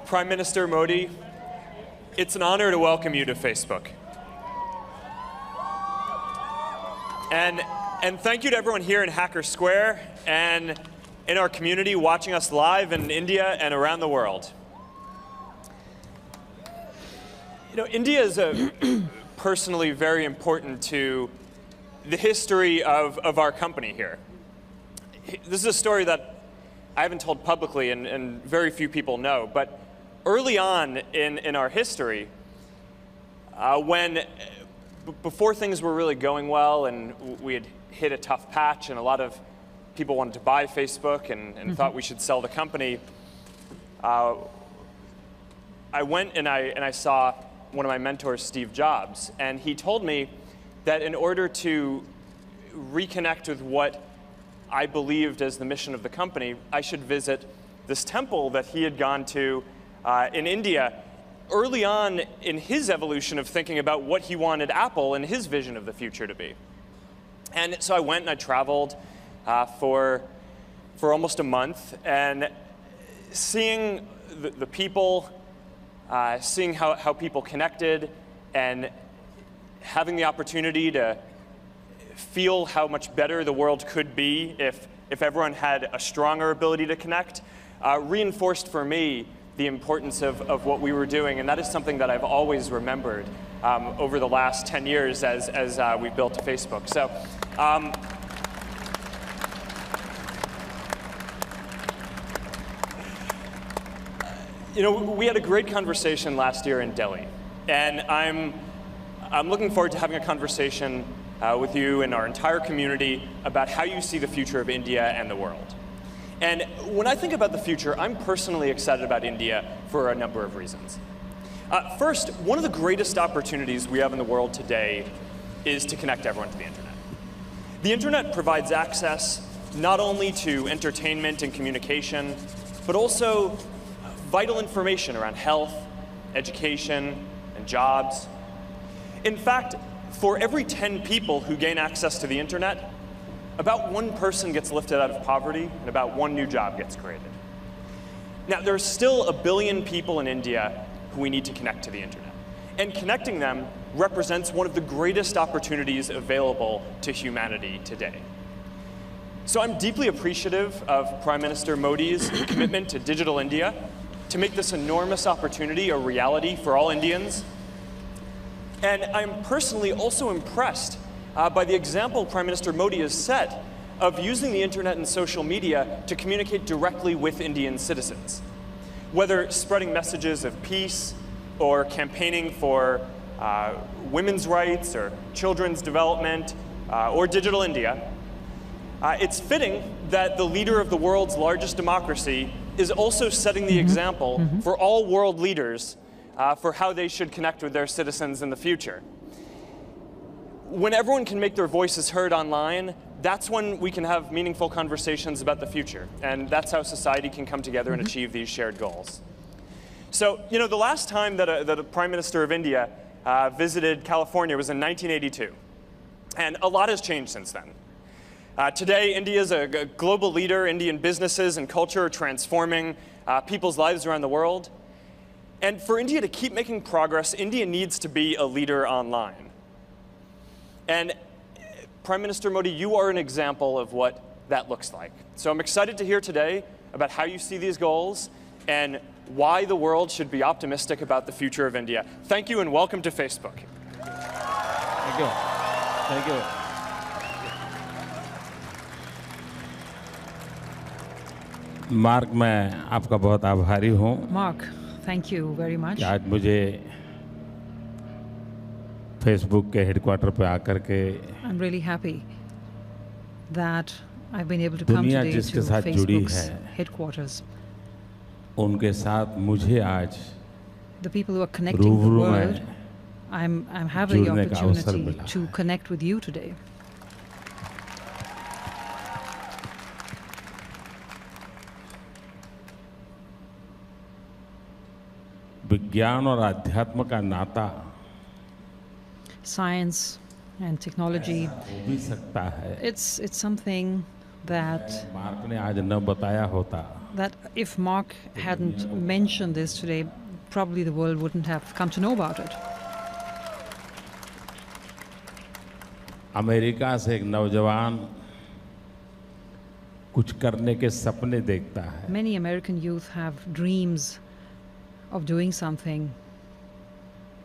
Prime Minister Modi, it's an honor to welcome you to Facebook. And thank you to everyone here in Hacker Square and in our community watching us live in India and around the world. You know, India is personally very important to the history of our company here. This is a story that I haven't told publicly and very few people know, but early on in our history, before things were really going well and we had hit a tough patch and a lot of people wanted to buy Facebook and thought we should sell the company, I went and I saw one of my mentors, Steve Jobs, and he told me that in order to reconnect with what I believed as the mission of the company, I should visit this temple that he had gone to in India early on in his evolution of thinking about what he wanted Apple and his vision of the future to be. And so I went and I traveled for almost a month, and seeing the people, seeing how people connected, and having the opportunity to feel how much better the world could be if everyone had a stronger ability to connect, reinforced for me the importance of what we were doing. And that is something that I've always remembered over the last 10 years as we built Facebook. So, you know, we had a great conversation last year in Delhi, and I'm looking forward to having a conversation with you and our entire community about how you see the future of India and the world. And when I think about the future, I'm personally excited about India for a number of reasons. First, one of the greatest opportunities we have in the world today is to connect everyone to the internet. The internet provides access not only to entertainment and communication, but also vital information around health, education, and jobs. In fact, for every 10 people who gain access to the internet, about one person gets lifted out of poverty and about one new job gets created. Now, there's still 1 billion people in India who we need to connect to the internet. And connecting them represents one of the greatest opportunities available to humanity today. So I'm deeply appreciative of Prime Minister Modi's commitment to Digital India to make this enormous opportunity a reality for all Indians. And I'm personally also impressed by the example Prime Minister Modi has set of using the internet and social media to communicate directly with Indian citizens. Whether spreading messages of peace or campaigning for women's rights or children's development or Digital India, it's fitting that the leader of the world's largest democracy is also setting the example for all world leaders for how they should connect with their citizens in the future. When everyone can make their voices heard online, that's when we can have meaningful conversations about the future. And that's how society can come together and achieve these shared goals. So, you know, the last time that a Prime Minister of India visited California was in 1982. And a lot has changed since then. Today, India is a global leader. Indian businesses and culture are transforming people's lives around the world. And for India to keep making progress, India needs to be a leader online. And Prime Minister Modi, you are an example of what that looks like. So I'm excited to hear today about how you see these goals and why the world should be optimistic about the future of India. Thank you and welcome to Facebook. Thank you. Thank you. Mark, मैं आपका बहुत आभारी हूँ। Mark, thank you very much. आज मुझे Facebook के headquarter पे आकर के I'm really happy that I've been able to come दुनिया today जिसके to साथ जुड़ी Facebook's है, headquarters. उनके साथ मुझे आज The people who are connecting the रूबरू world, में I'm having the जुड़ने का अवसर opportunity मिला to है। connect with you today. विज्ञान और अध्यात्म का नाता Science and technology, हो भी सकता है। it's something that मार्क ने आज न बताया होता that if Mark hadn't mentioned this today, probably the world wouldn't have come to know about it. America से एक नौजवान कुछ करने के सपने देखता है Many American youth have dreams of doing something,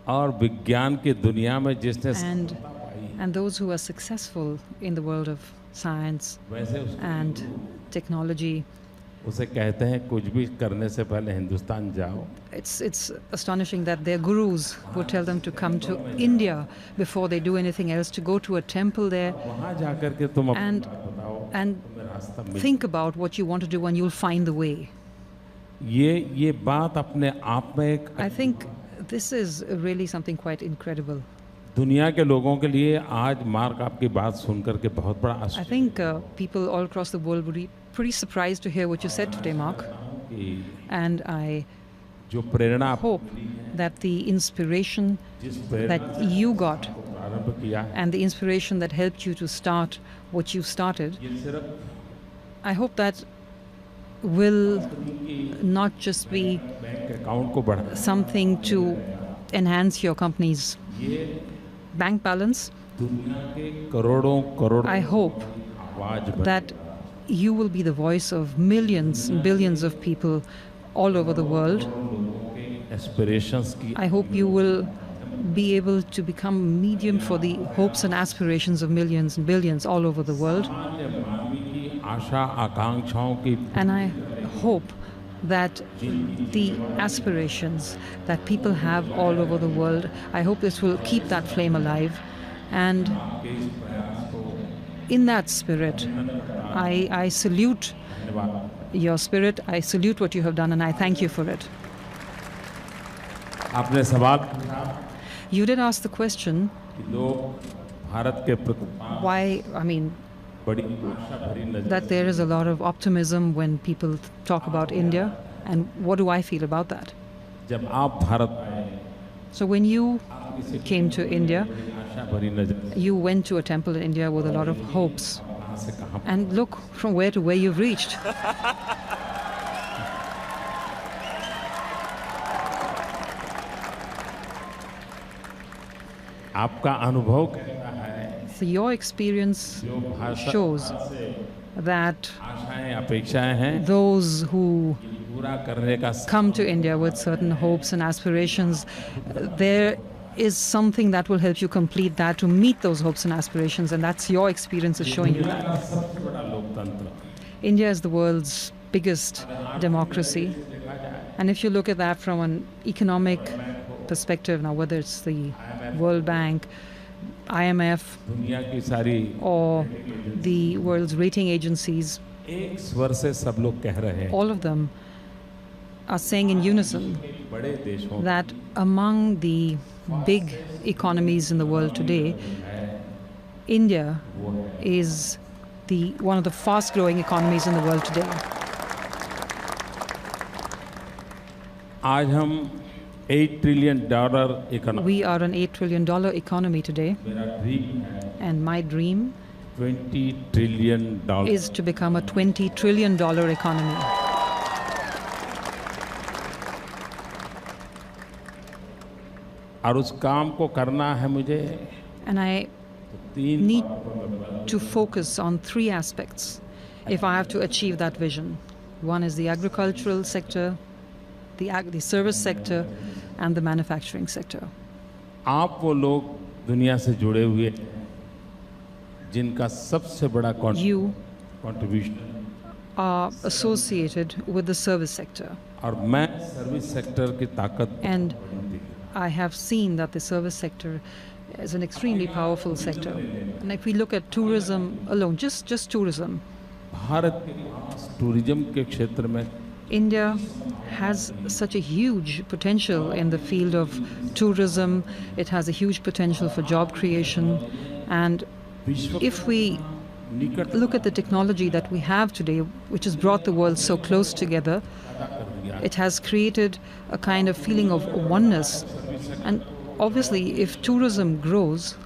और विज्ञान की दुनिया में जिसने and सफलता पाई and those who are successful in the world of science वैसे उसके and technology, उसे कहते हैं कुछ भी करने से पहले हिंदुस्तान जाओ it's astonishing that their gurus would tell them to come to India before they do anything else, to go to a temple there वहाँ जाकर के तुम अपनी and बात बताओ and तुम्हें रास्ता मिल think about what you want to do and you'll find the way. ये बात अपने आप में एक I think this is really something quite incredible. दुनिया के लोगों के लिए आज मार्क आपकी बात सुनकर के बहुत बड़ा I आश्चर्य think people all across the world would be pretty surprised to hear what you said today, Mark. कि And I जो प्रेरणा आप hope that the inspiration जिस प्रेरणा that you got प्रारंभ किया है and the inspiration that helped you to start what you started, ये सिर्फ I hope that will not just be bank account को बढ़ा something to enhance your company's ये bank balance. दुनिया के करोड़ों करोड़ I hope आवाज बन that you will be the voice of millions and billions of people all over the world. Aspirations की I hope you will be able to become a medium for the hopes and aspirations of millions and billions all over the world. सामान्य मानवी की आशा आकांक्षाओं की And I hope that the aspirations that people have all over the world, I hope this will keep that flame alive. And in that spirit, I salute धन्यवाद your spirit, I salute what you have done, and I thank you for it. आपने सवाल पूछा You did ask the question, कि लोग भारत के प्रति why, I mean, बड़ी आशा भरी नजर that there is a lot of optimism when people talk about India, and what do I feel about that? जब आप भारत आए So when you came to India, आशा भरी नजर you went to a temple in India with a lot of hopes. कहाँ से कहाँ And look from where to where you've reached. आपका अनुभव कहता है So your experience जो भाषा shows से that आशाएं अपेक्षाएं हैं those who पूरा करने का come to India with certain hopes and aspirations, there is something that will help you complete that, to meet those hopes and aspirations, and that's your experience is showing you दुनिया that. का सबसे बड़ा लोकतंत्र India is the world's biggest democracy, and if you look at that from an economic perspective, now whether it's the World Bank, IMF, दुनिया की सारी or the world's rating agencies, एक स्वर से सब लोग कह रहे हैं all of them are saying in unison बड़े देशों that among the big economies in the world today, India is one of the fast-growing economies in the world today. आज हम $8 trillion economy We are an $8 trillion economy today, मेरा dream है and my dream $20 trillion is to become a $20 trillion economy. और उस काम को करना है मुझे And I तीन need to focus on three aspects if I have to achieve that vision. One is the agricultural sector, the service sector, and the manufacturing sector. आप वो लोग दुनिया से जुड़े हुए जिनका सबसे बड़ा You contribution are associated with the service sector, और मैं सर्विस सेक्टर की ताकत and I have seen that the service sector is an extremely powerful sector. And if we look at tourism alone, just tourism, Bharat के पास tourism के क्षेत्र में India has such a huge potential in the field of tourism. It has a huge potential for job creation. And विश्व if we निकट look at the technology that we have today, which has brought the world so close together, कर दिया it has created a kind of feeling of oneness. And obviously, if tourism grows,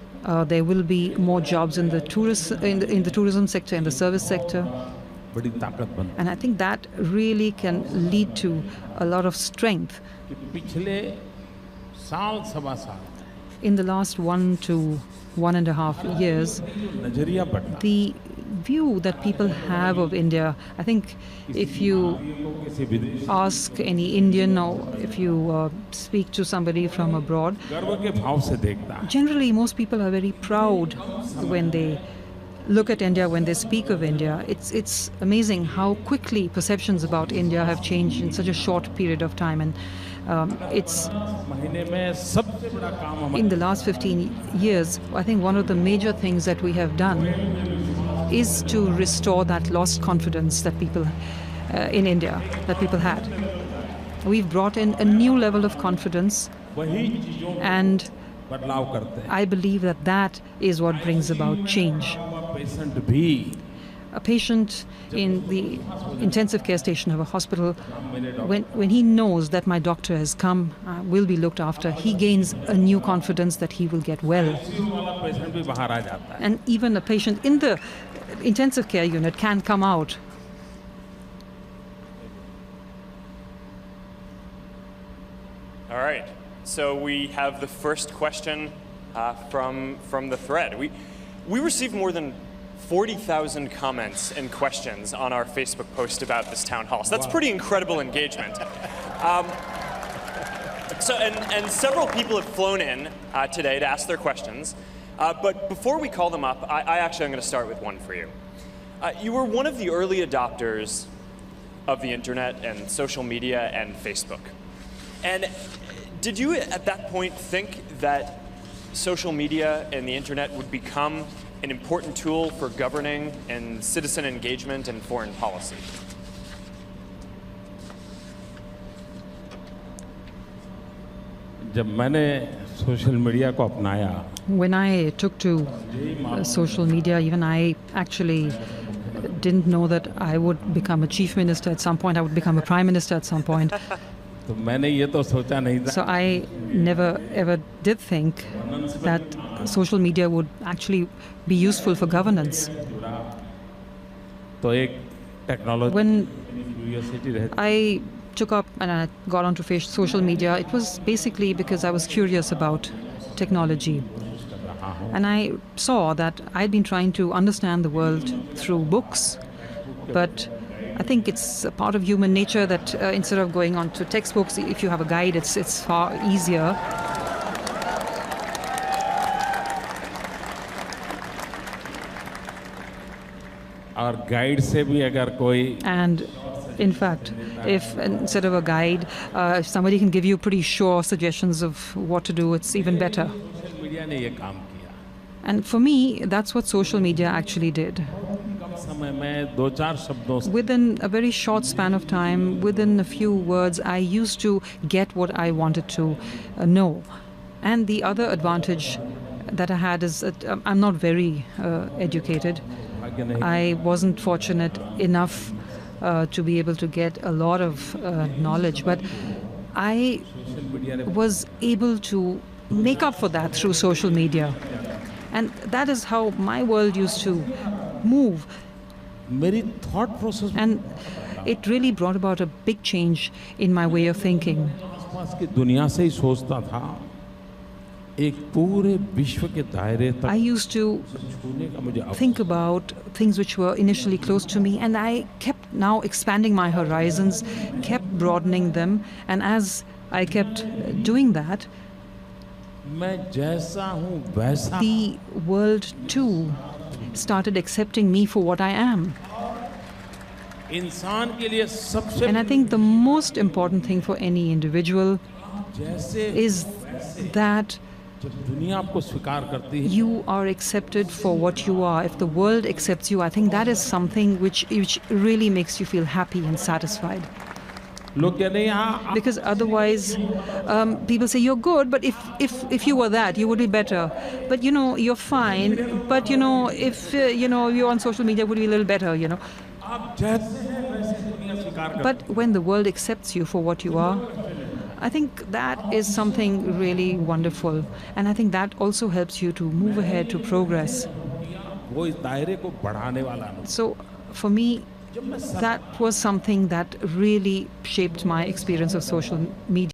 there will be more jobs in the tourism sector, in the service sector, बड़ी ताकत बनती And I think that really can lead to a lot of strength. कि पिछले साल सवा साल In the last 1 to 1.5 years, नजरिया बदला the view that people have of India, I think if you किसी विदेश ask any Indian or if you speak to somebody from abroad, गर्व के भाव से देखता है generally most people are very proud when they look at India, when they speak of India. It's amazing how quickly perceptions about India have changed in such a short period of time. And it's महीने में सबसे बड़ा काम हमारे in the last 15 years, I think one of the major things that we have done is to restore that lost confidence that people in India, that people had. We've brought in a new level of confidence, वही चीजों में and बदलाव करते हैं I believe that that is what brings about change. Patient भी A patient in the intensive care station of a hospital, when he knows that my doctor has come, will be looked after, he gains a new confidence that he will get well. वाला patient भी बाहर आ जाता है And even a patient in the intensive care unit can come out. All right. So we have the first question from the thread. We received more than 40,000 comments and questions on our Facebook post about this town hall. So that's pretty incredible engagement. And several people have flown in today to ask their questions. But before we call them up, I actually am going to start with one for you. You were one of the early adopters of the internet and social media and Facebook. And did you at that point think that social media and the internet would become an important tool for governing and citizen engagement and foreign policy? जब मैंने social media को अपनाया When I took to social media, even I actually didn't know that I would become a chief minister at some point, I would become a prime minister at some point. तो मैंने ये तो सोचा नहीं था So I never ever did think that social media would actually be useful for governance. तो एक technology When curiosity रहती I took up and I got onto social media, it was basically because I was curious about technology. And I saw that I'd been trying to understand the world through books, but I think it's a part of human nature that instead of going on to textbooks, if you have a guide, it's far easier. और guide से भी अगर कोई And in fact, if instead of a guide, if somebody can give you pretty sure suggestions of what to do, it's even better. Social media ने ये काम किया And for me, that's what social media actually did. कम समय में दो चार शब्दों से Within a very short span of time, within a few words, I used to get what I wanted to know. And the other advantage that I had is that I'm not very educated. भाग्य नहीं I wasn't fortunate enough to be able to get a lot of knowledge, but I social media ने was able to make up for that through social media. And that is how my world used to move. मेरी thought process And it really brought about a big change in my way of thinking. आसपास की दुनिया से ही सोचता था एक पूरे विश्व के दायरे I तक used to छूने का मुझे think about things which were initially close to me, and I kept now expanding my horizons, kept broadening them, and as I kept doing that, मैं जैसा हूँ वैसा the world too started accepting me for what I am. इंसान के लिए सबसे And I think the most important thing for any individual जैसे is that जब दुनिया आपको स्वीकार करती है you are accepted for what you are. If the world accepts you, I think that is something which really makes you feel happy and satisfied. लोग कहते हैं यहाँ Because otherwise, people say you're good, but if you were that, you would be better. But you know, you're fine. But you know, if you're on social media, it would be a little better. आप जैसे हैं वैसे दुनिया स्वीकार करती But when the world accepts you for what you are, I think that is something really wonderful. And I think that also helps you to move ahead, to progress. है वो इस दायरे को बढ़ाने वाला नहीं So for me, that was something that really shaped my experience of social media.